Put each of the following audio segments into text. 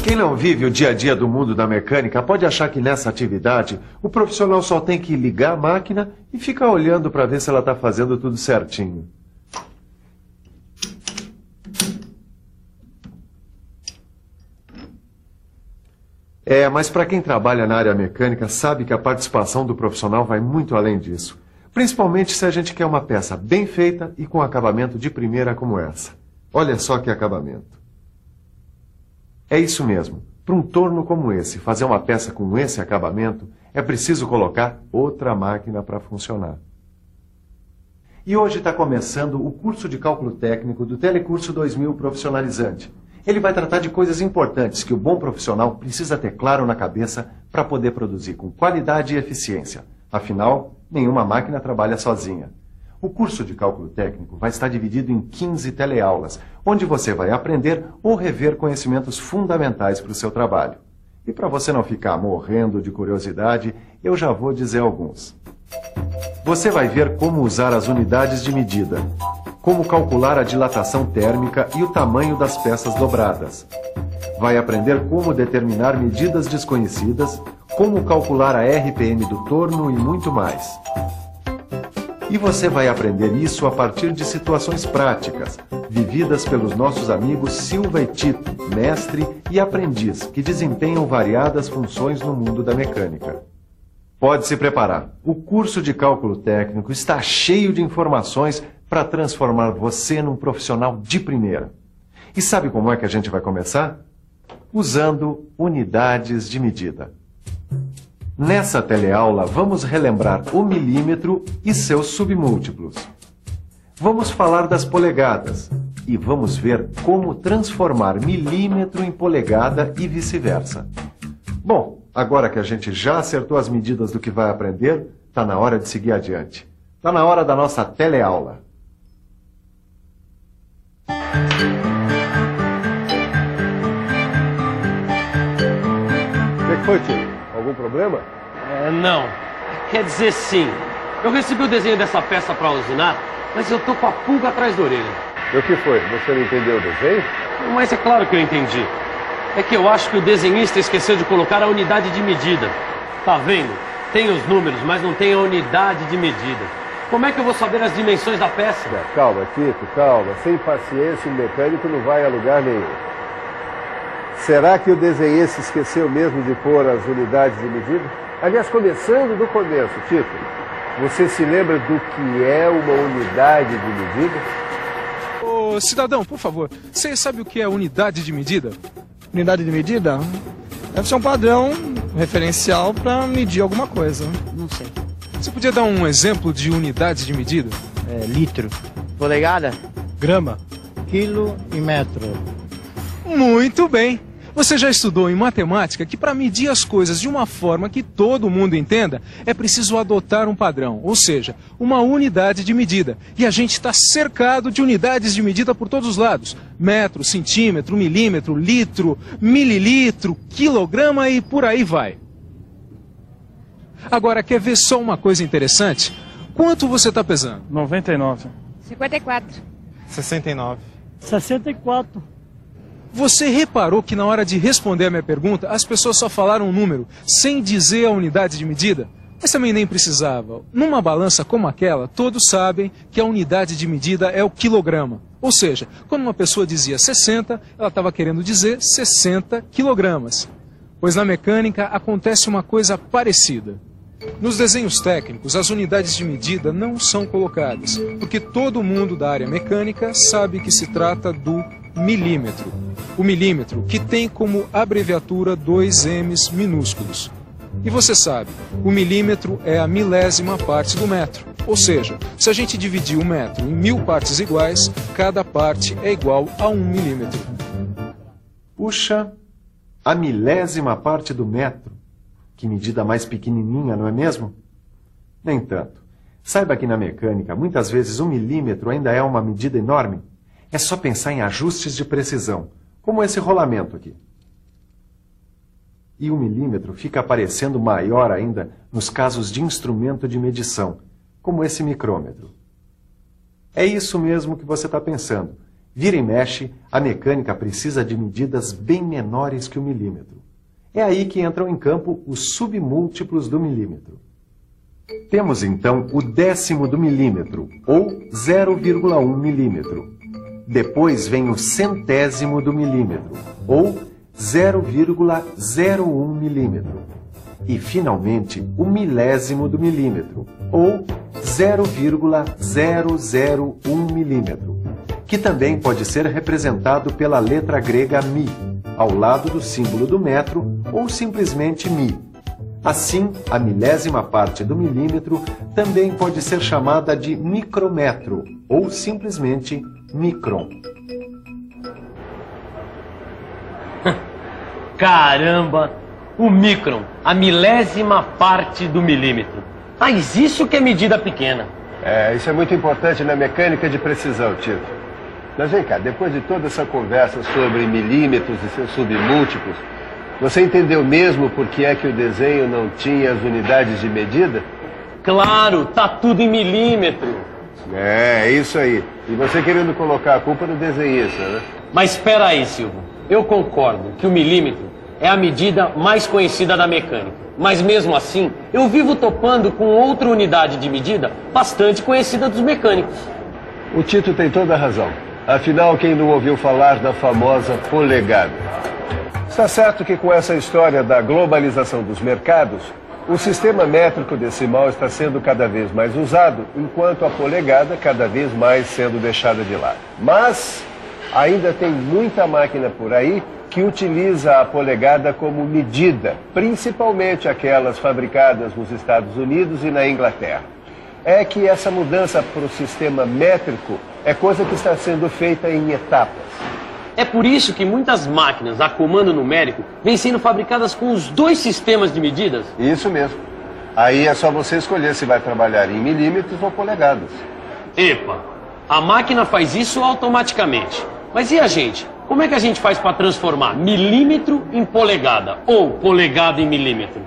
Quem não vive o dia a dia do mundo da mecânica pode achar que nessa atividade o profissional só tem que ligar a máquina e ficar olhando para ver se ela está fazendo tudo certinho. Mas para quem trabalha na área mecânica sabe que a participação do profissional vai muito além disso. Principalmente se a gente quer uma peça bem feita e com acabamento de primeira como essa. Olha só que acabamento. É isso mesmo. Para um torno como esse, fazer uma peça com esse acabamento, é preciso colocar outra máquina para funcionar. E hoje está começando o curso de cálculo técnico do Telecurso 2000 Profissionalizante. Ele vai tratar de coisas importantes que o bom profissional precisa ter claro na cabeça para poder produzir com qualidade e eficiência. Afinal, nenhuma máquina trabalha sozinha. O curso de cálculo técnico vai estar dividido em 15 teleaulas, onde você vai aprender ou rever conhecimentos fundamentais para o seu trabalho. E para você não ficar morrendo de curiosidade, eu já vou dizer alguns. Você vai ver como usar as unidades de medida, como calcular a dilatação térmica e o tamanho das peças dobradas. Vai aprender como determinar medidas desconhecidas, como calcular a RPM do torno e muito mais. E você vai aprender isso a partir de situações práticas, vividas pelos nossos amigos Silva e Tito, mestre e aprendiz, que desempenham variadas funções no mundo da mecânica. Pode se preparar. O curso de cálculo técnico está cheio de informações para transformar você num profissional de primeira. E sabe como é que a gente vai começar? Usando unidades de medida. Nessa teleaula, vamos relembrar o milímetro e seus submúltiplos. Vamos falar das polegadas e vamos ver como transformar milímetro em polegada e vice-versa. Bom, agora que a gente já acertou as medidas do que vai aprender, está na hora de seguir adiante. Está na hora da nossa teleaula. O que foi, tio? Algum problema? Não. Quer dizer, sim. Eu recebi o desenho dessa peça para usinar, mas eu tô com a pulga atrás da orelha. E o que foi? Você não entendeu o desenho? Mas é claro que eu entendi. É que eu acho que o desenhista esqueceu de colocar a unidade de medida. Tá vendo? Tem os números, mas não tem a unidade de medida. Como é que eu vou saber as dimensões da peça? Calma, Tito, calma. Sem paciência, o mecânico não vai a lugar nenhum. Será que o desenhista esqueceu mesmo de pôr as unidades de medida? Aliás, começando do começo, Tito, você se lembra do que é uma unidade de medida? Ô, cidadão, por favor, você sabe o que é unidade de medida? Unidade de medida? Deve ser um padrão referencial para medir alguma coisa. Não sei. Você podia dar um exemplo de unidade de medida? Litro. Polegada? Grama. Quilo e metro. Muito bem! Você já estudou em matemática que para medir as coisas de uma forma que todo mundo entenda, é preciso adotar um padrão, ou seja, uma unidade de medida. E a gente está cercado de unidades de medida por todos os lados. Metro, centímetro, milímetro, litro, mililitro, quilograma e por aí vai. Agora, quer ver só uma coisa interessante? Quanto você está pesando? 99. 54. 69. 64. Você reparou que na hora de responder a minha pergunta, as pessoas só falaram um número, sem dizer a unidade de medida? Mas também nem precisava. Numa balança como aquela, todos sabem que a unidade de medida é o quilograma. Ou seja, quando uma pessoa dizia 60, ela estava querendo dizer 60 quilogramas. Pois na mecânica acontece uma coisa parecida. Nos desenhos técnicos, as unidades de medida não são colocadas, porque todo mundo da área mecânica sabe que se trata do milímetro. O milímetro, que tem como abreviatura 2 M's minúsculos. E você sabe, o milímetro é a milésima parte do metro. Ou seja, se a gente dividir o metro em 1000 partes iguais, cada parte é igual a 1 milímetro. Puxa, a milésima parte do metro. Que medida mais pequenininha, não é mesmo? Nem tanto. Saiba que na mecânica, muitas vezes 1 milímetro ainda é uma medida enorme. É só pensar em ajustes de precisão, como esse rolamento aqui. E 1 milímetro fica aparecendo maior ainda nos casos de instrumento de medição, como esse micrômetro. É isso mesmo que você está pensando. Vira e mexe, a mecânica precisa de medidas bem menores que o milímetro. É aí que entram em campo os submúltiplos do milímetro. Temos então o décimo do milímetro, ou 0,1 milímetro. Depois vem o centésimo do milímetro, ou 0,01 milímetro. E, finalmente, o milésimo do milímetro, ou 0,001 milímetro, que também pode ser representado pela letra grega mi, ao lado do símbolo do metro, ou simplesmente mi. Assim, a milésima parte do milímetro também pode ser chamada de micrômetro, ou simplesmente micron. Caramba! O micron, a milésima parte do milímetro. Mas isso que é medida pequena. Isso é muito importante na mecânica de precisão, Tito. Mas vem cá, depois de toda essa conversa sobre milímetros e seus submúltiplos, você entendeu mesmo por que é que o desenho não tinha as unidades de medida? Claro, tá tudo em milímetro. É isso aí. E você querendo colocar a culpa no desenhista, né? Mas espera aí, Silvio. Eu concordo que o milímetro é a medida mais conhecida da mecânica. Mas mesmo assim, eu vivo topando com outra unidade de medida bastante conhecida dos mecânicos. O Tito tem toda a razão. Afinal, quem não ouviu falar da famosa polegada? Está certo que com essa história da globalização dos mercados, o sistema métrico decimal está sendo cada vez mais usado, enquanto a polegada cada vez mais sendo deixada de lado. Mas ainda tem muita máquina por aí que utiliza a polegada como medida, principalmente aquelas fabricadas nos Estados Unidos e na Inglaterra. É que essa mudança para o sistema métrico é coisa que está sendo feita em etapas. É por isso que muitas máquinas a comando numérico vêm sendo fabricadas com os dois sistemas de medidas? Isso mesmo. Aí é só você escolher se vai trabalhar em milímetros ou polegadas. Epa, a máquina faz isso automaticamente. Mas e a gente? Como é que a gente faz para transformar milímetro em polegada ou polegada em milímetro?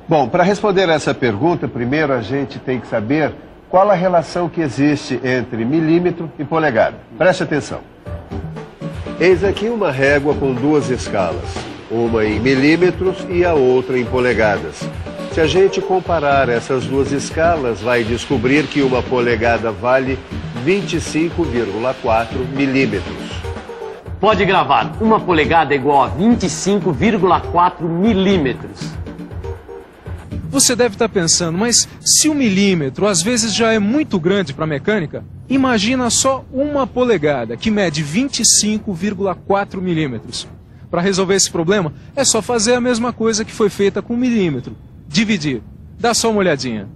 Bom, para responder essa pergunta, primeiro a gente tem que saber qual a relação que existe entre milímetro e polegada. Preste atenção. Eis aqui uma régua com duas escalas, uma em milímetros e a outra em polegadas. Se a gente comparar essas duas escalas, vai descobrir que uma polegada vale 25,4 milímetros. Pode gravar, uma polegada é igual a 25,4 milímetros. Você deve estar pensando, mas se 1 milímetro às vezes já é muito grande para a mecânica, imagina só uma polegada, que mede 25,4 milímetros. Para resolver esse problema, é só fazer a mesma coisa que foi feita com 1 milímetro. Dividir. Dá só uma olhadinha.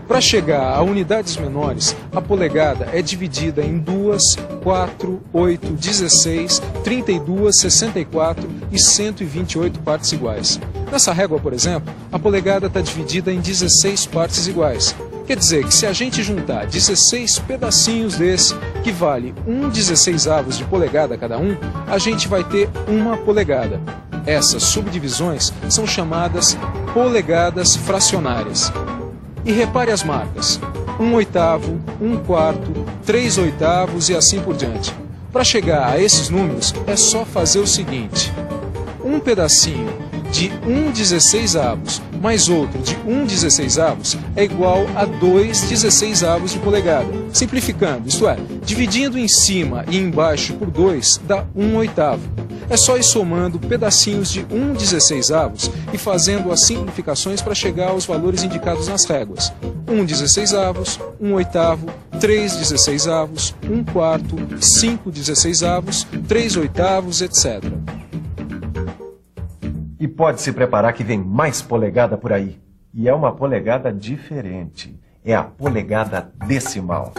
Para chegar a unidades menores, a polegada é dividida em 2, 4, 8, 16, 32, 64 e 128 partes iguais. Nessa régua, por exemplo, a polegada está dividida em 16 partes iguais. Quer dizer que se a gente juntar 16 pedacinhos desse, que vale 1/16 de polegada cada um, a gente vai ter uma polegada. Essas subdivisões são chamadas polegadas fracionárias. E repare as marcas: 1/8, 1/4, 3/8 e assim por diante. Para chegar a esses números, é só fazer o seguinte: um pedacinho de 1/16 mais outro de 1/16 é igual a 2/16 de polegada. Simplificando, isto é, dividindo em cima e embaixo por 2 dá 1/8. É só ir somando pedacinhos de 1/16 e fazendo as simplificações para chegar aos valores indicados nas réguas: 1/16, 1/8, 3/16, 1/4, 5/16, 3/8, etc. E pode se preparar que vem mais polegada por aí. E é uma polegada diferente. É a polegada decimal.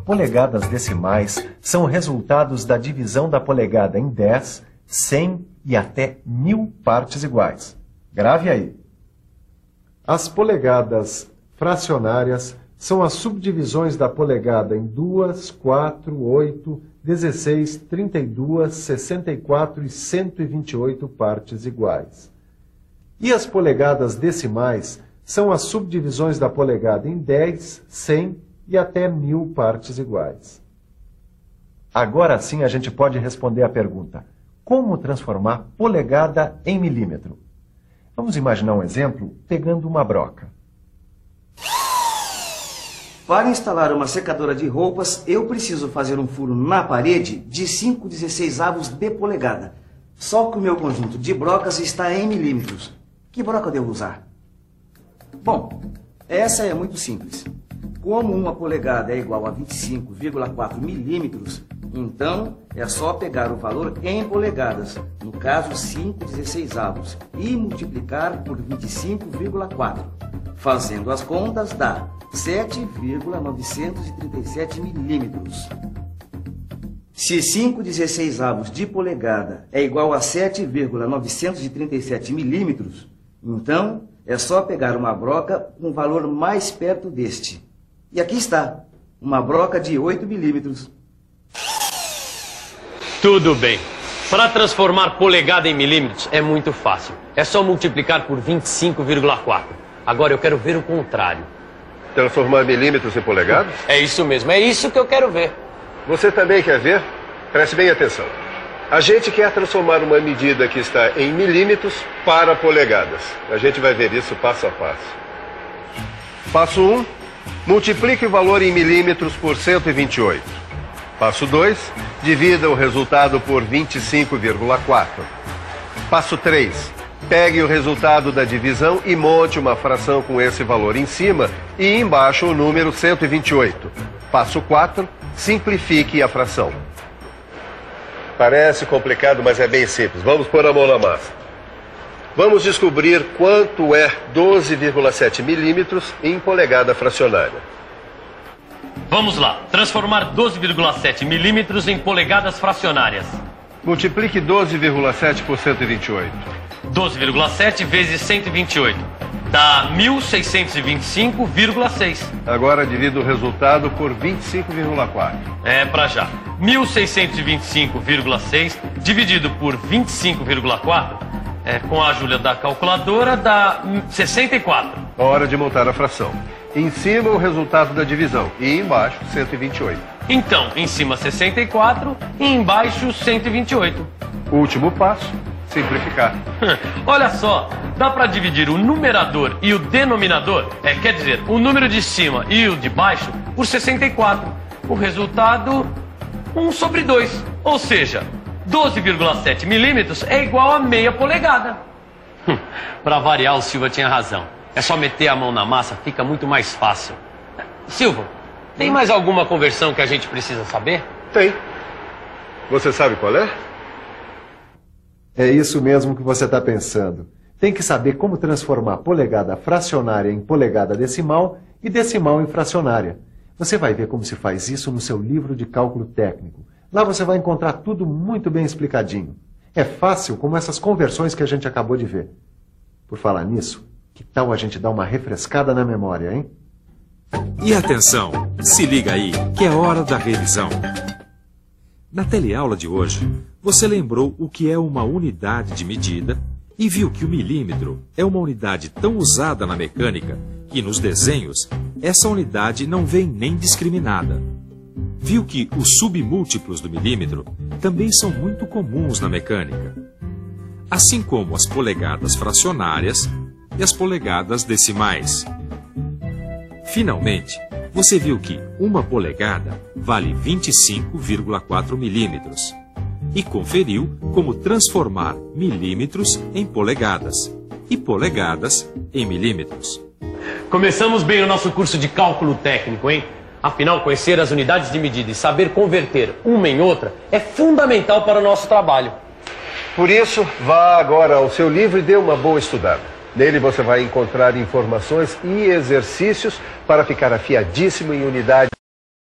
Polegadas decimais são resultados da divisão da polegada em 10, 100 e até 1000 partes iguais. Grave aí. As polegadas fracionárias são as subdivisões da polegada em 2, 4, 8, 16, 32, 64 e 128 partes iguais. E as polegadas decimais são as subdivisões da polegada em 10, 100 e até 1000 partes iguais. Agora sim a gente pode responder a pergunta: como transformar polegada em milímetro? Vamos imaginar um exemplo pegando uma broca. Para instalar uma secadora de roupas, eu preciso fazer um furo na parede de 5/16 de polegada. Só que o meu conjunto de brocas está em milímetros. Que broca devo usar? Bom, essa é muito simples. Como uma polegada é igual a 25,4 milímetros, então é só pegar o valor em polegadas, no caso 5/16, e multiplicar por 25,4. Fazendo as contas dá 7,937 milímetros. Se 5/16 de polegada é igual a 7,937 milímetros, então é só pegar uma broca com valor mais perto deste. E aqui está, uma broca de 8 milímetros. Tudo bem. Para transformar polegada em milímetros é muito fácil. É só multiplicar por 25,4. Agora eu quero ver o contrário. Transformar milímetros em polegadas? É isso mesmo, é isso que eu quero ver. Você também quer ver? Preste bem atenção. A gente quer transformar uma medida que está em milímetros para polegadas. A gente vai ver isso passo a passo. Passo 1. Multiplique o valor em milímetros por 128. Passo 2. Divida o resultado por 25,4. Passo 3. Pegue o resultado da divisão e monte uma fração com esse valor em cima e embaixo o número 128. Passo 4. Simplifique a fração. Parece complicado, mas é bem simples. Vamos pôr a mão na massa. Vamos descobrir quanto é 12,7 milímetros em polegada fracionária. Vamos lá, transformar 12,7 milímetros em polegadas fracionárias. Multiplique 12,7 por 128. 12,7 vezes 128 dá 1.625,6. Agora divida o resultado por 25,4. É pra já. 1.625,6 dividido por 25,4, com a ajuda da calculadora, dá 64. Hora de montar a fração. Em cima o resultado da divisão e embaixo 128. Então, em cima 64 e embaixo 128. Último passo, simplificar. Olha só, dá para dividir o numerador e o denominador, quer dizer, o número de cima e o de baixo, por 64. O resultado, 1/2. Ou seja, 12,7 milímetros é igual a meia polegada. Para variar, o Silva tinha razão. É só meter a mão na massa, fica muito mais fácil. Silva, tem mais alguma conversão que a gente precisa saber? Tem. Você sabe qual é? É isso mesmo que você está pensando. Tem que saber como transformar polegada fracionária em polegada decimal e decimal em fracionária. Você vai ver como se faz isso no seu livro de cálculo técnico. Lá você vai encontrar tudo muito bem explicadinho. É fácil como essas conversões que a gente acabou de ver. Por falar nisso, que tal a gente dar uma refrescada na memória, hein? E atenção, se liga aí, que é hora da revisão. Na teleaula de hoje, você lembrou o que é uma unidade de medida e viu que o milímetro é uma unidade tão usada na mecânica que nos desenhos essa unidade não vem nem discriminada. Viu que os submúltiplos do milímetro também são muito comuns na mecânica, assim como as polegadas fracionárias e as polegadas decimais. Finalmente, você viu que uma polegada vale 25,4 milímetros e conferiu como transformar milímetros em polegadas e polegadas em milímetros. Começamos bem o nosso curso de cálculo técnico, hein? Afinal, conhecer as unidades de medida e saber converter uma em outra é fundamental para o nosso trabalho. Por isso, vá agora ao seu livro e dê uma boa estudada. Nele você vai encontrar informações e exercícios para ficar afiadíssimo em unidades